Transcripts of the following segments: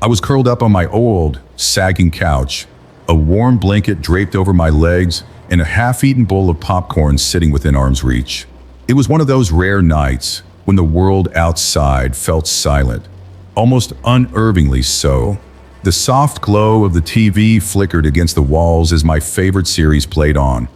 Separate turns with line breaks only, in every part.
I was curled up on my old, sagging couch, a warm blanket draped over my legs, and a half-eaten bowl of popcorn sitting within arm's reach. It was one of those rare nights when the world outside felt silent, almost unnervingly so. The soft glow of the TV flickered against the walls as my favorite series played on,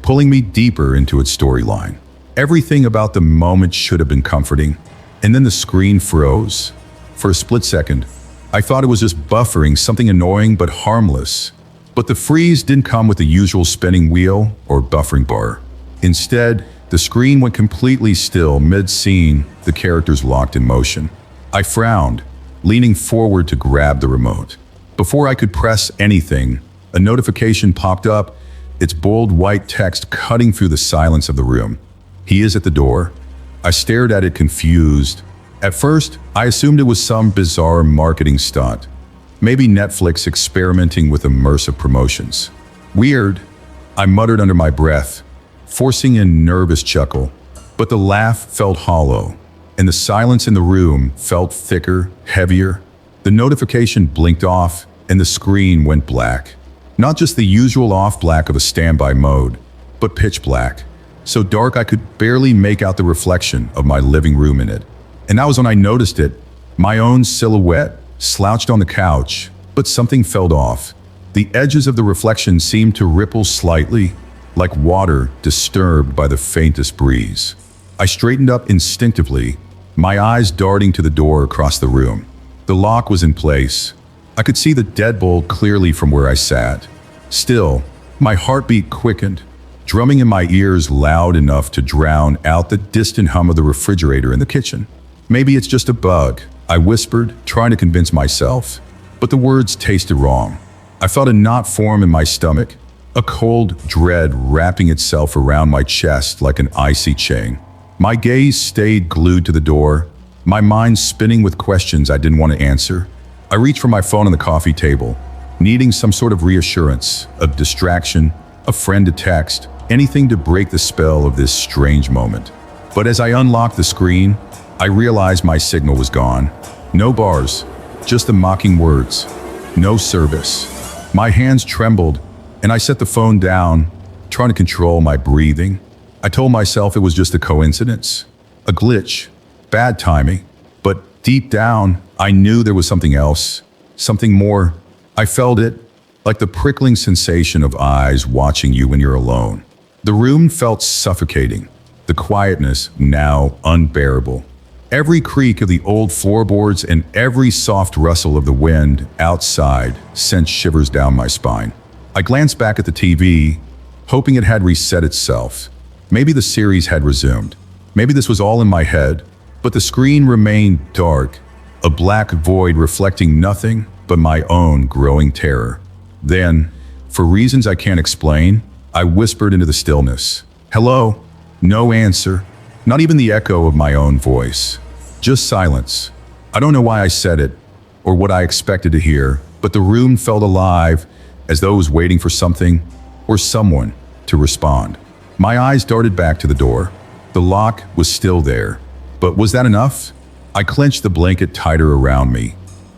pulling me deeper into its storyline. Everything about the moment should have been comforting, and then the screen froze. For a split second, I thought it was just buffering something annoying but harmless. But the freeze didn't come with the usual spinning wheel or buffering bar. Instead, the screen went completely still mid-scene, the characters locked in motion. I frowned, leaning forward to grab the remote. Before I could press anything, a notification popped up, its bold white text cutting through the silence of the room. "He is at the door." I stared at it confused. At first, I assumed it was some bizarre marketing stunt. Maybe Netflix experimenting with immersive promotions. "Weird," I muttered under my breath, forcing a nervous chuckle. But the laugh felt hollow, and the silence in the room felt thicker, heavier. The notification blinked off, and the screen went black. Not just the usual off-black of a standby mode, but pitch black. So dark I could barely make out the reflection of my living room in it. And that was when I noticed it, my own silhouette, slouched on the couch, but something felt off. The edges of the reflection seemed to ripple slightly, like water disturbed by the faintest breeze. I straightened up instinctively, my eyes darting to the door across the room. The lock was in place. I could see the deadbolt clearly from where I sat. Still, my heartbeat quickened, drumming in my ears loud enough to drown out the distant hum of the refrigerator in the kitchen. "Maybe it's just a bug," I whispered, trying to convince myself. But the words tasted wrong. I felt a knot form in my stomach, a cold dread wrapping itself around my chest like an icy chain. My gaze stayed glued to the door, my mind spinning with questions I didn't want to answer. I reached for my phone on the coffee table, needing some sort of reassurance, a distraction, a friend to text, anything to break the spell of this strange moment. But as I unlocked the screen, I realized my signal was gone. No bars, just the mocking words. No service. My hands trembled, and I set the phone down, trying to control my breathing. I told myself it was just a coincidence, a glitch, bad timing. But deep down, I knew there was something else, something more. I felt it, like the prickling sensation of eyes watching you when you're alone. The room felt suffocating, the quietness now unbearable. Every creak of the old floorboards and every soft rustle of the wind outside sent shivers down my spine. I glanced back at the TV, hoping it had reset itself. Maybe the series had resumed. Maybe this was all in my head, but the screen remained dark, a black void reflecting nothing but my own growing terror. Then, for reasons I can't explain, I whispered into the stillness. "Hello?" No answer, not even the echo of my own voice. Just silence. I don't know why I said it, or what I expected to hear, but the room felt alive, as though it was waiting for something, or someone, to respond. My eyes darted back to the door. The lock was still there. But was that enough? I clenched the blanket tighter around me,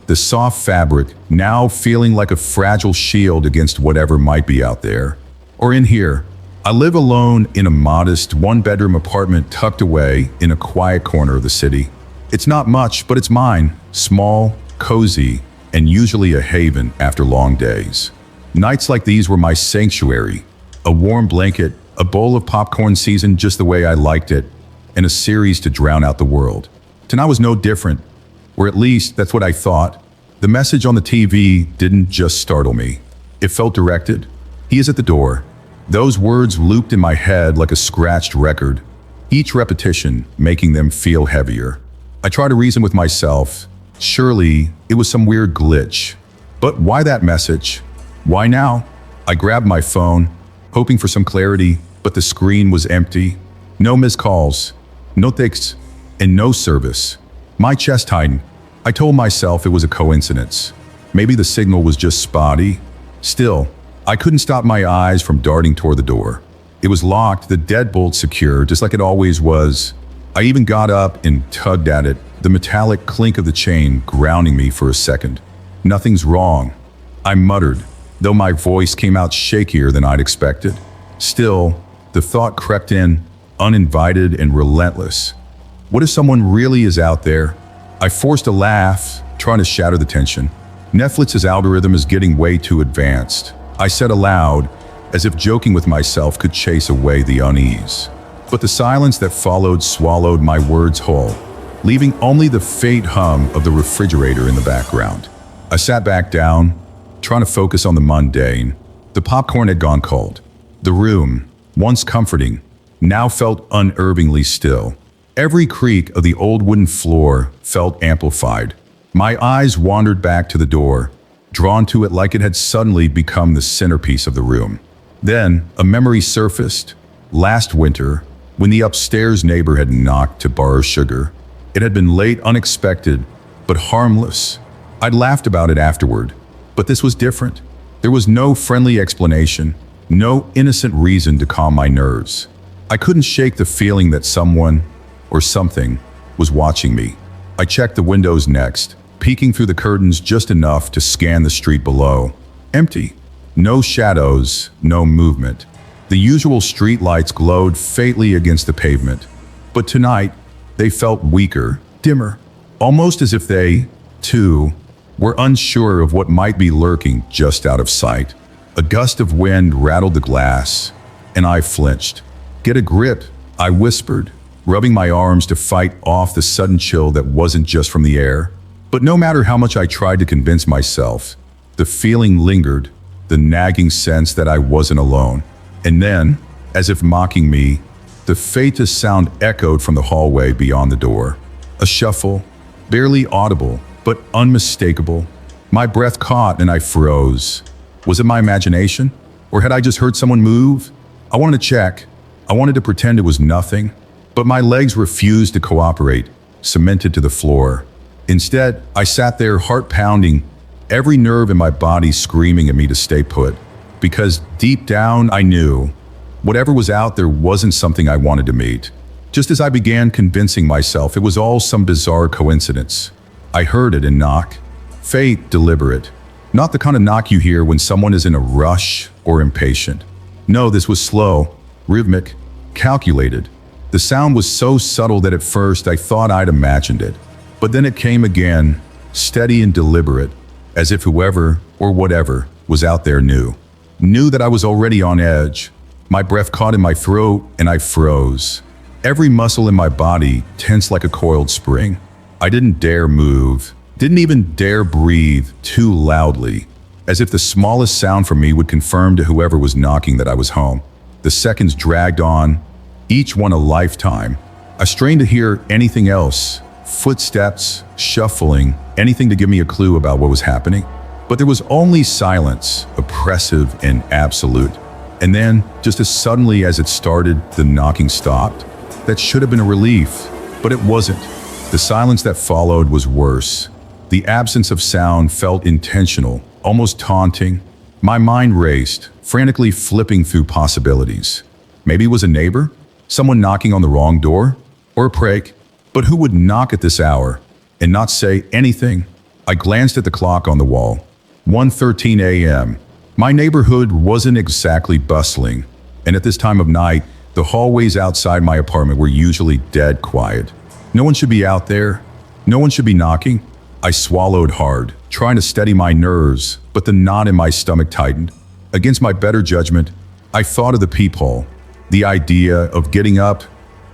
the soft fabric now feeling like a fragile shield against whatever might be out there. Or in here. I live alone in a modest one-bedroom apartment tucked away in a quiet corner of the city. It's not much, but it's mine, small, cozy, and usually a haven after long days. Nights like these were my sanctuary, a warm blanket, a bowl of popcorn seasoned just the way I liked it, and a series to drown out the world. Tonight was no different, or at least that's what I thought. The message on the TV didn't just startle me. It felt directed. "He is at the door." Those words looped in my head like a scratched record, each repetition making them feel heavier. I tried to reason with myself. Surely it was some weird glitch. But why that message? Why now? I grabbed my phone, hoping for some clarity, but the screen was empty. No missed calls, no texts, and no service. My chest tightened. I told myself it was a coincidence. Maybe the signal was just spotty. Still, I couldn't stop my eyes from darting toward the door. It was locked, the deadbolt secure, just like it always was. I even got up and tugged at it, the metallic clink of the chain grounding me for a second. Nothing's wrong, I muttered, though my voice came out shakier than I'd expected. Still, the thought crept in, uninvited and relentless. What if someone really is out there? I forced a laugh, trying to shatter the tension. Netflix's algorithm is getting way too advanced, I said aloud, as if joking with myself could chase away the unease. But the silence that followed swallowed my words whole, leaving only the faint hum of the refrigerator in the background. I sat back down, trying to focus on the mundane. The popcorn had gone cold. The room, once comforting, now felt unervingly still. Every creak of the old wooden floor felt amplified. My eyes wandered back to the door, drawn to it like it had suddenly become the centerpiece of the room. Then, a memory surfaced. Last winter, when the upstairs neighbor had knocked to borrow sugar. It had been late, unexpected, but harmless. I'd laughed about it afterward, but this was different. There was no friendly explanation, no innocent reason to calm my nerves. I couldn't shake the feeling that someone, or something, was watching me. I checked the windows next, peeking through the curtains just enough to scan the street below. Empty. No shadows, no movement. The usual street lights glowed faintly against the pavement. But tonight, they felt weaker, dimmer, almost as if they, too, were unsure of what might be lurking just out of sight. A gust of wind rattled the glass, and I flinched. "Get a grip," I whispered, rubbing my arms to fight off the sudden chill that wasn't just from the air. But no matter how much I tried to convince myself, the feeling lingered, the nagging sense that I wasn't alone. And then, as if mocking me, the faintest sound echoed from the hallway beyond the door. A shuffle, barely audible, but unmistakable. My breath caught and I froze. Was it my imagination? Or had I just heard someone move? I wanted to check. I wanted to pretend it was nothing. But my legs refused to cooperate, cemented to the floor. Instead, I sat there, heart pounding, every nerve in my body screaming at me to stay put. Because deep down, I knew whatever was out there wasn't something I wanted to meet. Just as I began convincing myself it was all some bizarre coincidence, I heard it and knock. Faint, deliberate. Not the kind of knock you hear when someone is in a rush or impatient. No, this was slow, rhythmic, calculated. The sound was so subtle that at first I thought I'd imagined it. But then it came again, steady and deliberate, as if whoever or whatever was out there knew that I was already on edge. My breath caught in my throat and I froze. Every muscle in my body tensed like a coiled spring. I didn't dare move, didn't even dare breathe too loudly, as if the smallest sound from me would confirm to whoever was knocking that I was home. The seconds dragged on, each one a lifetime. I strained to hear anything else, footsteps, shuffling, anything to give me a clue about what was happening. But there was only silence, oppressive and absolute. And then, just as suddenly as it started, the knocking stopped. That should have been a relief, but it wasn't. The silence that followed was worse. The absence of sound felt intentional, almost taunting. My mind raced, frantically flipping through possibilities. Maybe it was a neighbor? Someone knocking on the wrong door? Or a prank? But who would knock at this hour and not say anything? I glanced at the clock on the wall. 1:13 a.m. My neighborhood wasn't exactly bustling, and at this time of night, the hallways outside my apartment were usually dead quiet. No one should be out there. No one should be knocking. I swallowed hard, trying to steady my nerves, but the knot in my stomach tightened. Against my better judgment, I thought of the peephole. The idea of getting up,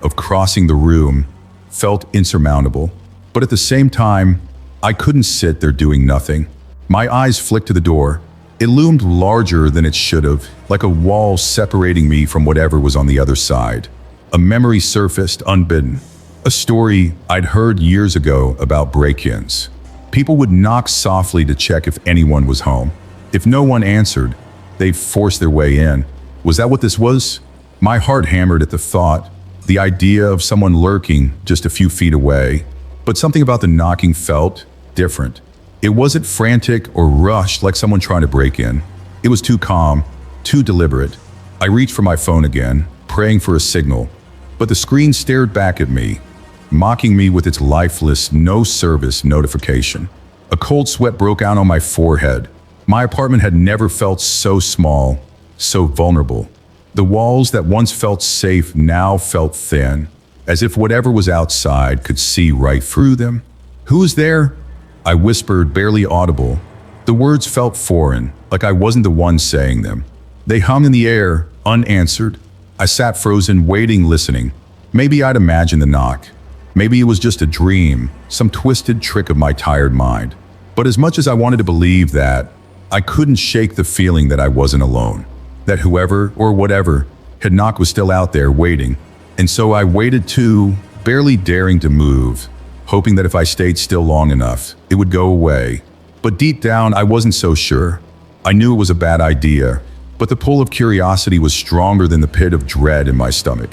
of crossing the room, felt insurmountable. But at the same time, I couldn't sit there doing nothing. My eyes flicked to the door. It loomed larger than it should have, like a wall separating me from whatever was on the other side. A memory surfaced unbidden. A story I'd heard years ago about break-ins. People would knock softly to check if anyone was home. If no one answered, they'd force their way in. Was that what this was? My heart hammered at the thought, the idea of someone lurking just a few feet away. But something about the knocking felt different. It wasn't frantic or rushed like someone trying to break in. It was too calm, too deliberate. I reached for my phone again, praying for a signal. But the screen stared back at me, mocking me with its lifeless, no-service notification. A cold sweat broke out on my forehead. My apartment had never felt so small, so vulnerable. The walls that once felt safe now felt thin, as if whatever was outside could see right through them. "Who is there?" I whispered, barely audible. The words felt foreign, like I wasn't the one saying them. They hung in the air, unanswered. I sat frozen, waiting, listening. Maybe I'd imagined the knock. Maybe it was just a dream, some twisted trick of my tired mind. But as much as I wanted to believe that, I couldn't shake the feeling that I wasn't alone, that whoever or whatever had knocked was still out there waiting. And so I waited too, barely daring to move, hoping that if I stayed still long enough, it would go away. But deep down, I wasn't so sure. I knew it was a bad idea, but the pull of curiosity was stronger than the pit of dread in my stomach.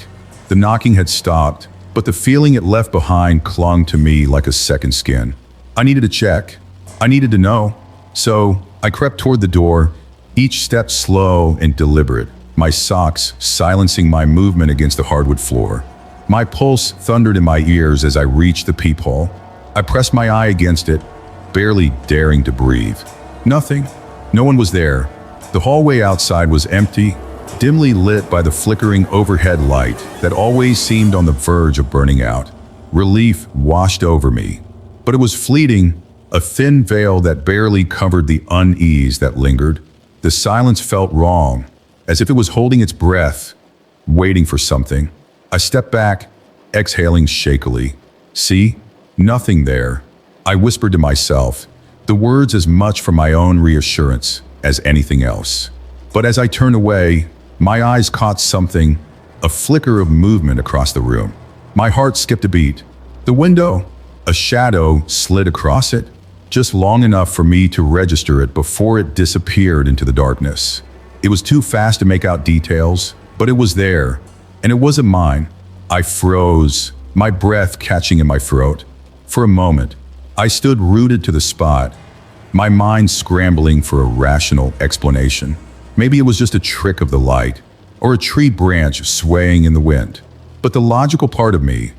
The knocking had stopped, but the feeling it left behind clung to me like a second skin. I needed to check. I needed to know. So I crept toward the door, each step slow and deliberate, my socks silencing my movement against the hardwood floor. My pulse thundered in my ears as I reached the peephole. I pressed my eye against it, barely daring to breathe. Nothing. No one was there. The hallway outside was empty, dimly lit by the flickering overhead light that always seemed on the verge of burning out. Relief washed over me, but it was fleeting, a thin veil that barely covered the unease that lingered. The silence felt wrong, as if it was holding its breath, waiting for something. I stepped back, exhaling shakily. "See? Nothing there," I whispered to myself, the words as much for my own reassurance as anything else. But as I turned away, my eyes caught something, a flicker of movement across the room. My heart skipped a beat. The window, a shadow slid across it, just long enough for me to register it before it disappeared into the darkness. It was too fast to make out details, but it was there, and it wasn't mine. I froze, my breath catching in my throat. For a moment, I stood rooted to the spot, my mind scrambling for a rational explanation. Maybe it was just a trick of the light, or a tree branch swaying in the wind. But the logical part of me,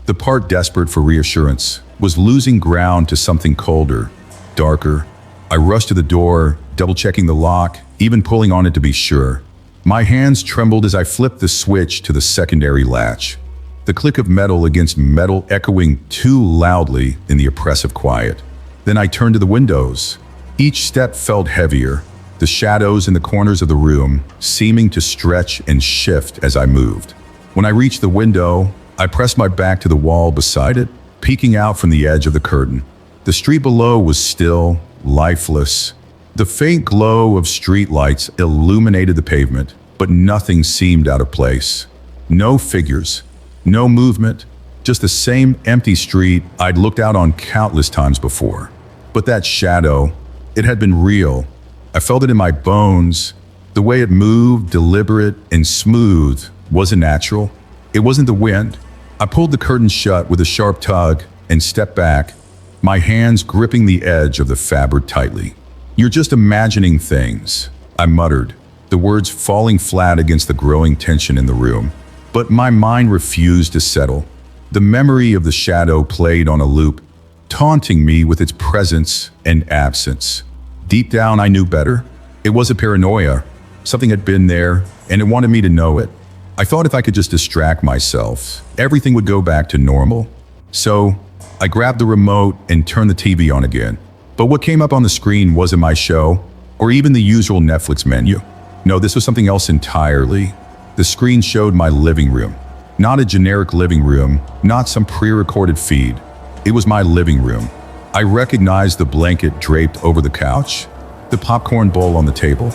the part desperate for reassurance, was losing ground to something colder, darker. I rushed to the door, double-checking the lock, even pulling on it to be sure. My hands trembled as I flipped the switch to the secondary latch, the click of metal against metal echoing too loudly in the oppressive quiet. Then I turned to the windows. Each step felt heavier, the shadows in the corners of the room seeming to stretch and shift as I moved. When I reached the window, I pressed my back to the wall beside it, peeking out from the edge of the curtain. The street below was still, lifeless. The faint glow of streetlights illuminated the pavement, but nothing seemed out of place. No figures, no movement, just the same empty street I'd looked out on countless times before. But that shadow, it had been real. I felt it in my bones. The way it moved, deliberate and smooth, wasn't natural. It wasn't the wind. I pulled the curtain shut with a sharp tug and stepped back, my hands gripping the edge of the fabric tightly. "You're just imagining things," I muttered, the words falling flat against the growing tension in the room. But my mind refused to settle. The memory of the shadow played on a loop, taunting me with its presence and absence. Deep down, I knew better. It wasn't paranoia. Something had been there, and it wanted me to know it. I thought if I could just distract myself, everything would go back to normal. So I grabbed the remote and turned the TV on again. But what came up on the screen wasn't my show, or even the usual Netflix menu. No, this was something else entirely. The screen showed my living room. Not a generic living room, not some pre-recorded feed. It was my living room. I recognized the blanket draped over the couch, the popcorn bowl on the table,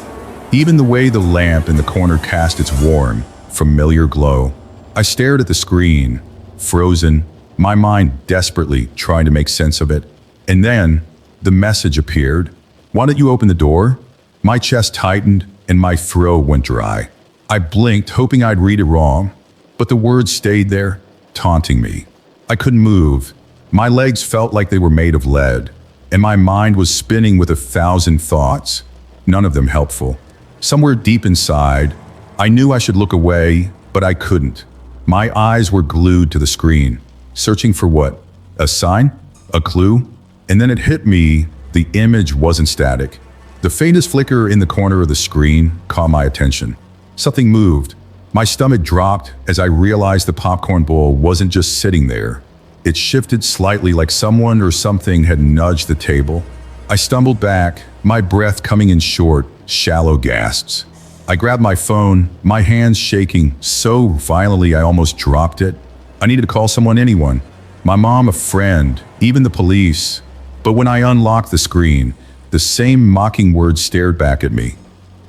even the way the lamp in the corner cast its warm, familiar glow. I stared at the screen, frozen, my mind desperately trying to make sense of it. And then the message appeared. "Why don't you open the door?" My chest tightened and my throat went dry. I blinked, hoping I'd read it wrong, but the words stayed there, taunting me. I couldn't move. My legs felt like they were made of lead, and my mind was spinning with 1,000 thoughts, none of them helpful. Somewhere deep inside, I knew I should look away, but I couldn't. My eyes were glued to the screen, searching for what? A sign? A clue? And then it hit me, the image wasn't static. The faintest flicker in the corner of the screen caught my attention. Something moved. My stomach dropped as I realized the popcorn bowl wasn't just sitting there. It shifted slightly, like someone or something had nudged the table. I stumbled back, my breath coming in short, shallow gasps. I grabbed my phone, my hands shaking so violently I almost dropped it. I needed to call anyone. My mom, a friend, even the police. But when I unlocked the screen, the same mocking words stared back at me.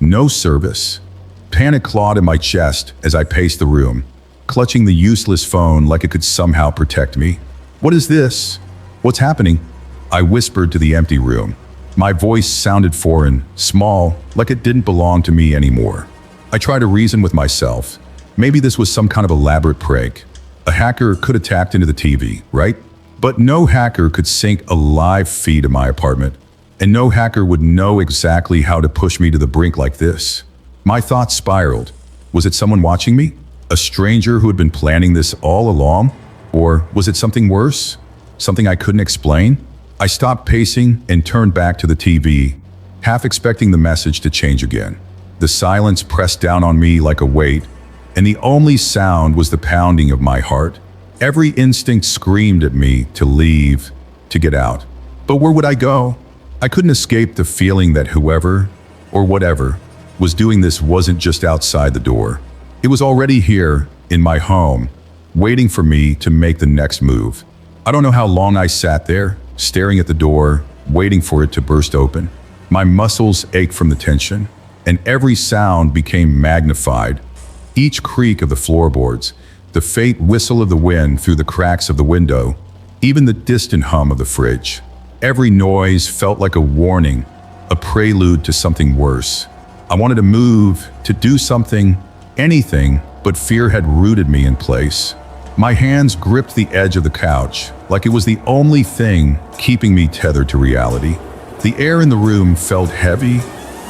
No service. Panic clawed in my chest as I paced the room, clutching the useless phone like it could somehow protect me. What is this? What's happening? I whispered to the empty room. My voice sounded foreign, small, like it didn't belong to me anymore. I tried to reason with myself. Maybe this was some kind of elaborate prank. A hacker could have tapped into the TV, right? But no hacker could sync a live feed in my apartment. And no hacker would know exactly how to push me to the brink like this. My thoughts spiraled. Was it someone watching me? A stranger who had been planning this all along? Or was it something worse? Something I couldn't explain? I stopped pacing and turned back to the TV, half expecting the message to change again. The silence pressed down on me like a weight, and the only sound was the pounding of my heart. Every instinct screamed at me to leave, to get out. But where would I go? I couldn't escape the feeling that whoever, or whatever, was doing this wasn't just outside the door. It was already here, in my home, waiting for me to make the next move. I don't know how long I sat there, staring at the door, waiting for it to burst open. My muscles ached from the tension, and every sound became magnified. Each creak of the floorboards, the faint whistle of the wind through the cracks of the window, even the distant hum of the fridge. Every noise felt like a warning, a prelude to something worse. I wanted to move, to do something, anything, but fear had rooted me in place. My hands gripped the edge of the couch, like it was the only thing keeping me tethered to reality. The air in the room felt heavy,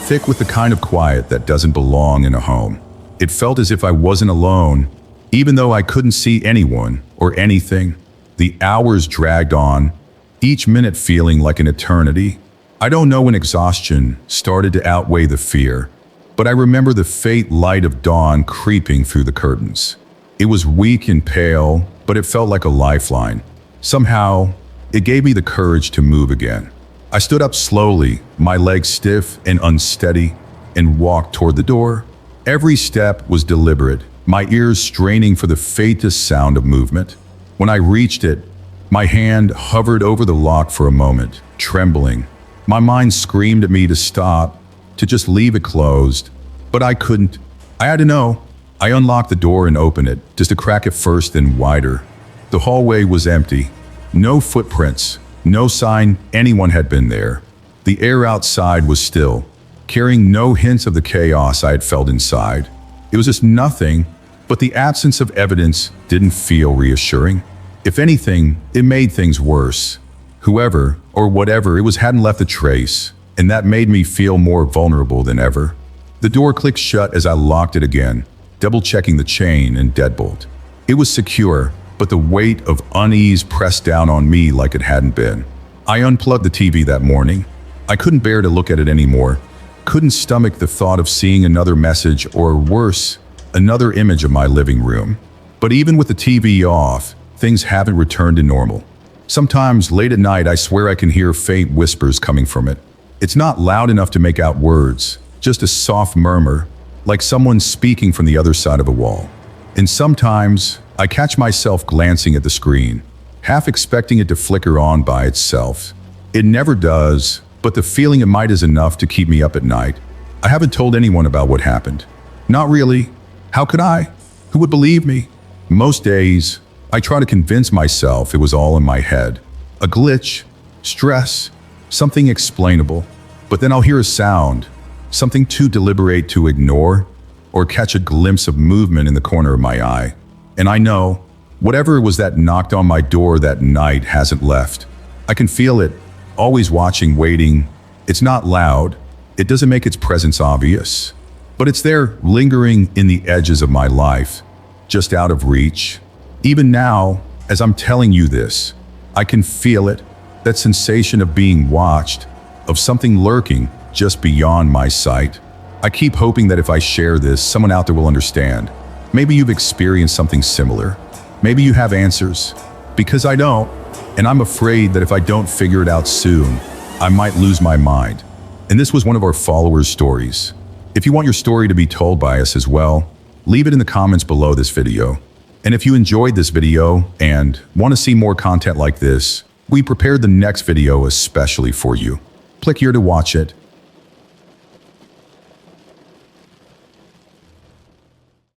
thick with the kind of quiet that doesn't belong in a home. It felt as if I wasn't alone, even though I couldn't see anyone or anything. The hours dragged on, each minute feeling like an eternity. I don't know when exhaustion started to outweigh the fear, but I remember the faint light of dawn creeping through the curtains. It was weak and pale, but it felt like a lifeline. Somehow, it gave me the courage to move again. I stood up slowly, my legs stiff and unsteady, and walked toward the door. Every step was deliberate, my ears straining for the faintest sound of movement. When I reached it, my hand hovered over the lock for a moment, trembling. My mind screamed at me to stop, to just leave it closed, but I couldn't. I had to know. I unlocked the door and opened it, just a crack at first, then wider. The hallway was empty. No footprints, no sign anyone had been there. The air outside was still, carrying no hints of the chaos I had felt inside. It was just nothing, but the absence of evidence didn't feel reassuring. If anything, it made things worse. Whoever, or whatever it was, hadn't left a trace, and that made me feel more vulnerable than ever. The door clicked shut as I locked it again, double-checking the chain and deadbolt. It was secure, but the weight of unease pressed down on me like it hadn't been. I unplugged the TV that morning. I couldn't bear to look at it anymore, couldn't stomach the thought of seeing another message, or worse, another image of my living room. But even with the TV off, things haven't returned to normal. Sometimes late at night, I swear I can hear faint whispers coming from it. It's not loud enough to make out words, just a soft murmur, like someone speaking from the other side of a wall. And sometimes, I catch myself glancing at the screen, half expecting it to flicker on by itself. It never does, but the feeling it might is enough to keep me up at night. I haven't told anyone about what happened. Not really. How could I? Who would believe me? Most days, I try to convince myself it was all in my head. A glitch, stress, something explainable. But then I'll hear a sound, something too deliberate to ignore, or catch a glimpse of movement in the corner of my eye. And I know, whatever it was that knocked on my door that night hasn't left. I can feel it, always watching, waiting. It's not loud, it doesn't make its presence obvious, but it's there, lingering in the edges of my life, just out of reach. Even now, as I'm telling you this, I can feel it, That sensation of being watched, of something lurking just beyond my sight. I keep hoping that if I share this, someone out there will understand. Maybe you've experienced something similar. Maybe you have answers. Because I don't, and I'm afraid that if I don't figure it out soon, I might lose my mind. And this was one of our followers' stories. If you want your story to be told by us as well, leave it in the comments below this video. And if you enjoyed this video and want to see more content like this, we prepared the next video especially for you. Click here to watch it,